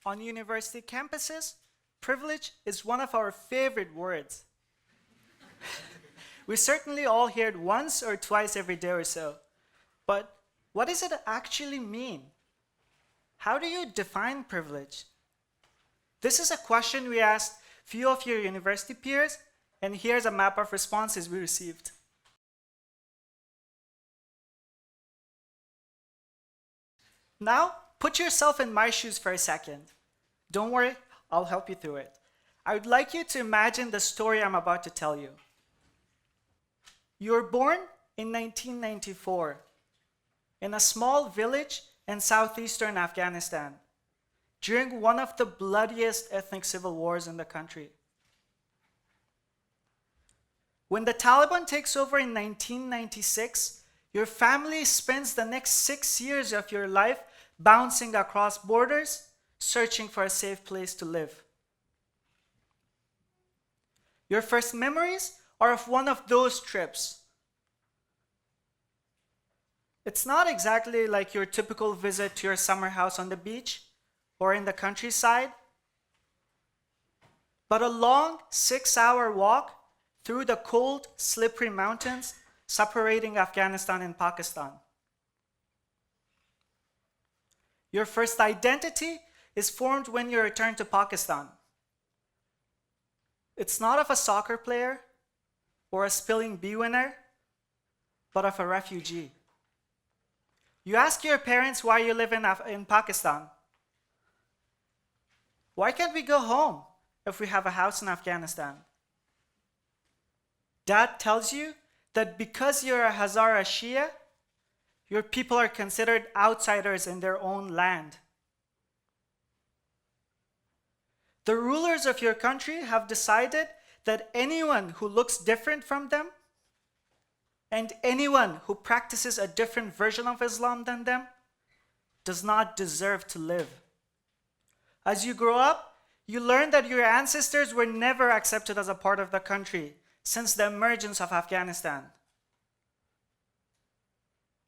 On university campuses, privilege is one of our favorite words. We certainly all hear it once or twice every day or so. But what does it actually mean? How do you define privilege? This is a question we asked few of your university peers, and here's a map of responses we received. Now, put yourself in my shoes for a second. Don't worry, I'll help you through it. I would like you to imagine the story I'm about to tell you. You were born in 1994 in a small village in southeastern Afghanistan during one of the bloodiest ethnic civil wars in the country. When the Taliban takes over in 1996, your family spends the next 6 years of your life bouncing across borders, searching for a safe place to live. Your first memories are of one of those trips. It's not exactly like your typical visit to your summer house on the beach or in the countryside, but a long 6-hour walk through the cold, slippery mountains separating Afghanistan and Pakistan. Your first identity is formed when you return to Pakistan. It's not of a soccer player or a spelling bee winner, but of a refugee. You ask your parents why you live in Pakistan. Why can't we go home if we have a house in Afghanistan? Dad tells you that because you're a Hazara Shia, your people are considered outsiders in their own land. The rulers of your country have decided that anyone who looks different from them and anyone who practices a different version of Islam than them does not deserve to live. As you grow up, you learn that your ancestors were never accepted as a part of the country since the emergence of Afghanistan.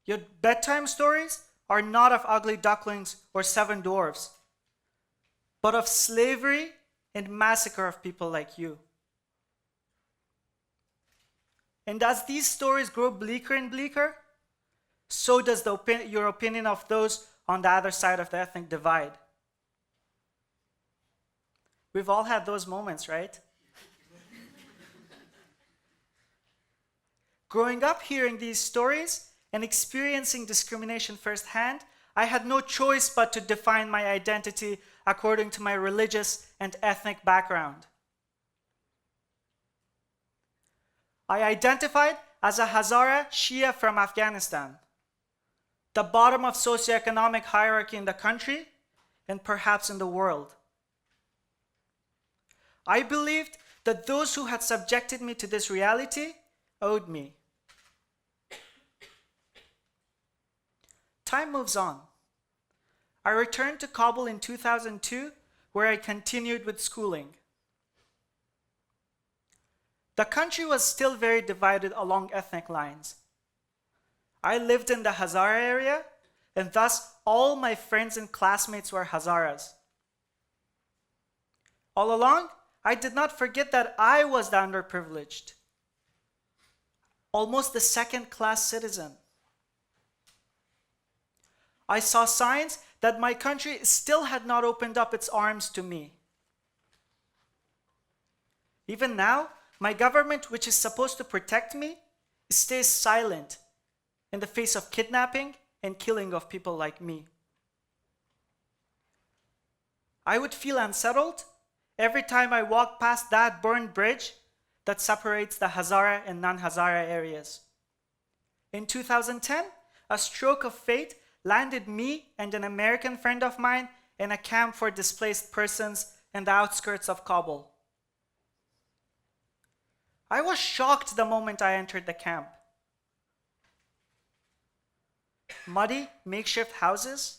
Your bedtime stories are not of ugly ducklings or 7 dwarfs, but of slavery and massacre of people like you. And as these stories grow bleaker and bleaker, so does your opinion of those on the other side of the ethnic divide. We've all had those moments, right? Growing up hearing these stories and experiencing discrimination firsthand, I had no choice but to define my identity according to my religious and ethnic background. I identified as a Hazara Shia from Afghanistan, the bottom of socioeconomic hierarchy in the country and perhaps in the world. I believed that those who had subjected me to this reality owed me. Time moves on. I returned to Kabul in 2002, where I continued with schooling. The country was still very divided along ethnic lines. I lived in the Hazara area, and thus all my friends and classmates were Hazaras. All along, I did not forget that I was the underprivileged, almost the second-class citizen. I saw signs that my country still had not opened up its arms to me. Even now, my government, which is supposed to protect me, stays silent in the face of kidnapping and killing of people like me. I would feel unsettled every time I walked past that burned bridge that separates the Hazara and non-Hazara areas. In 2010, a stroke of fate landed me and an American friend of mine in a camp for displaced persons in the outskirts of Kabul. I was shocked the moment I entered the camp. Muddy, makeshift houses,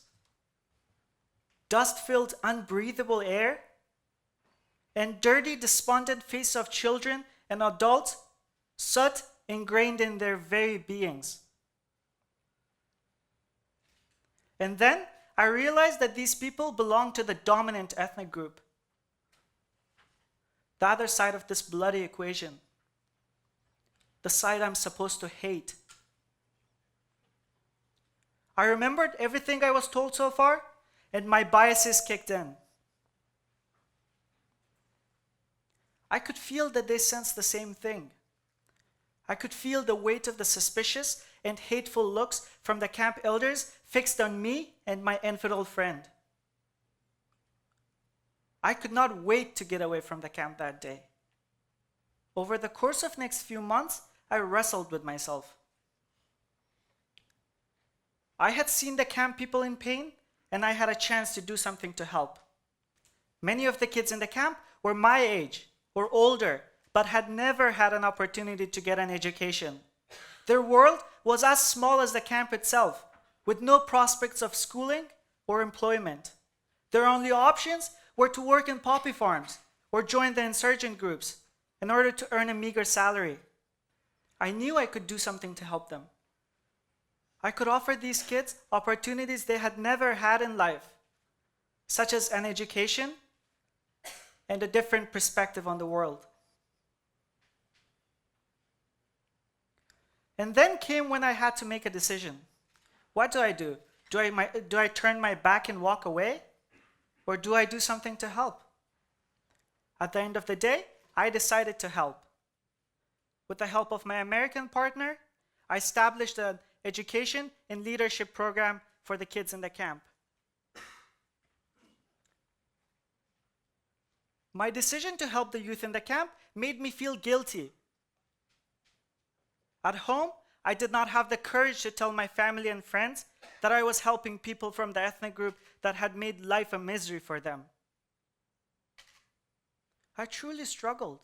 dust-filled, unbreathable air, and dirty, despondent faces of children and adults, soot ingrained in their very beings. And then I realized that these people belong to the dominant ethnic group, the other side of this bloody equation, the side I'm supposed to hate. I remembered everything I was told so far, and my biases kicked in. I could feel that they sensed the same thing. I could feel the weight of the suspicious and hateful looks from the camp elders fixed on me and my infidel friend. I could not wait to get away from the camp that day. Over the course of next few months, I wrestled with myself. I had seen the camp people in pain, and I had a chance to do something to help. Many of the kids in the camp were my age or older, but had never had an opportunity to get an education. Their world was as small as the camp itself, with no prospects of schooling or employment. Their only options were to work in poppy farms or join the insurgent groups in order to earn a meager salary. I knew I could do something to help them. I could offer these kids opportunities they had never had in life, such as an education and a different perspective on the world. And then came when I had to make a decision. What do I do? Do I turn my back and walk away? Or do I do something to help? At the end of the day, I decided to help. With the help of my American partner, I established an education and leadership program for the kids in the camp. My decision to help the youth in the camp made me feel guilty. At home, I did not have the courage to tell my family and friends that I was helping people from the ethnic group that had made life a misery for them. I truly struggled.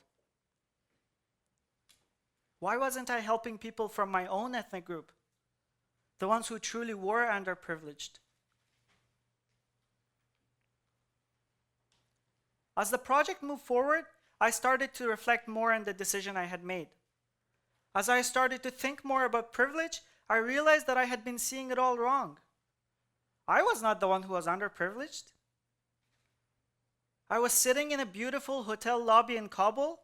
Why wasn't I helping people from my own ethnic group, the ones who truly were underprivileged? As the project moved forward, I started to reflect more on the decision I had made. As I started to think more about privilege, I realized that I had been seeing it all wrong. I was not the one who was underprivileged. I was sitting in a beautiful hotel lobby in Kabul,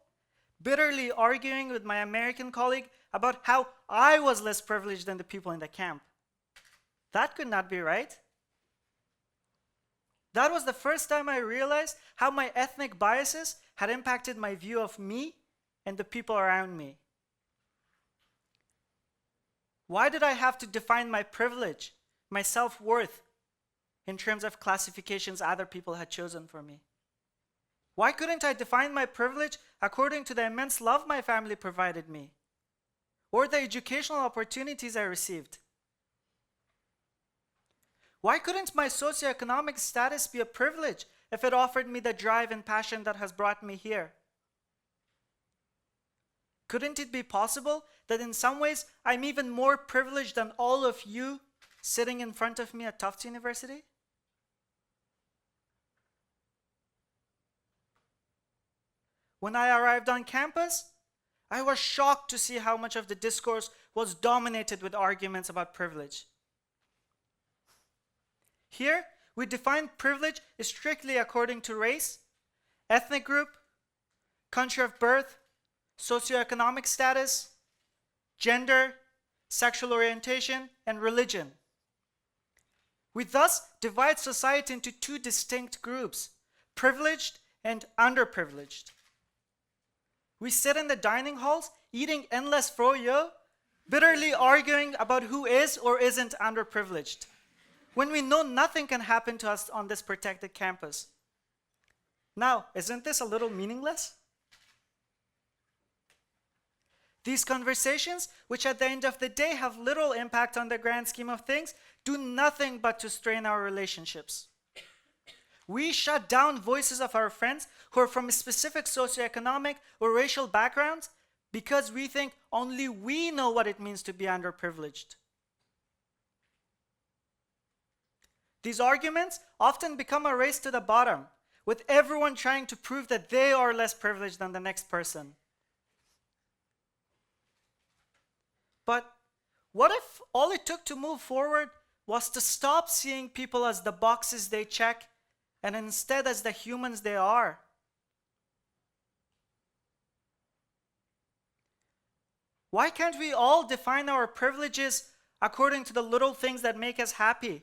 bitterly arguing with my American colleague about how I was less privileged than the people in the camp. That could not be right. That was the first time I realized how my ethnic biases had impacted my view of me and the people around me. Why did I have to define my privilege, my self-worth, in terms of classifications other people had chosen for me? Why couldn't I define my privilege according to the immense love my family provided me, or the educational opportunities I received? Why couldn't my socioeconomic status be a privilege if it offered me the drive and passion that has brought me here? Couldn't it be possible that in some ways I'm even more privileged than all of you sitting in front of me at Tufts University? When I arrived on campus, I was shocked to see how much of the discourse was dominated with arguments about privilege. Here, we define privilege strictly according to race, ethnic group, country of birth, socioeconomic status, gender, sexual orientation, and religion. We thus divide society into two distinct groups, privileged and underprivileged. We sit in the dining halls eating endless froyo, bitterly arguing about who is or isn't underprivileged, when we know nothing can happen to us on this protected campus. Now, isn't this a little meaningless? These conversations, which at the end of the day have little impact on the grand scheme of things, do nothing but to strain our relationships. We shut down voices of our friends who are from specific socioeconomic or racial backgrounds because we think only we know what it means to be underprivileged. These arguments often become a race to the bottom, with everyone trying to prove that they are less privileged than the next person. But what if all it took to move forward was to stop seeing people as the boxes they check and instead as the humans they are. Why can't we all define our privileges according to the little things that make us happy?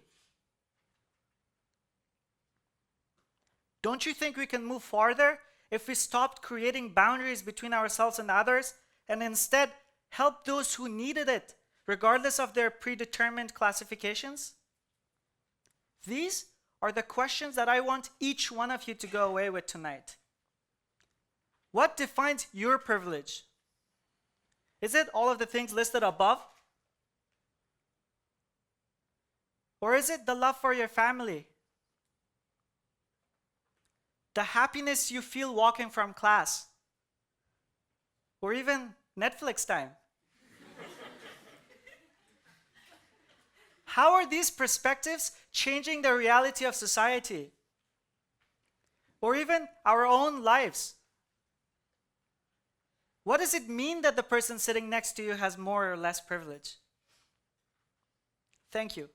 Don't you think we can move farther if we stopped creating boundaries between ourselves and others and instead help those who needed it, regardless of their predetermined classifications? These are the questions that I want each one of you to go away with tonight. What defines your privilege? Is it all of the things listed above? Or is it the love for your family? The happiness you feel walking from class? Or even Netflix time? How are these perspectives changing the reality of society? Or even our own lives? What does it mean that the person sitting next to you has more or less privilege? Thank you.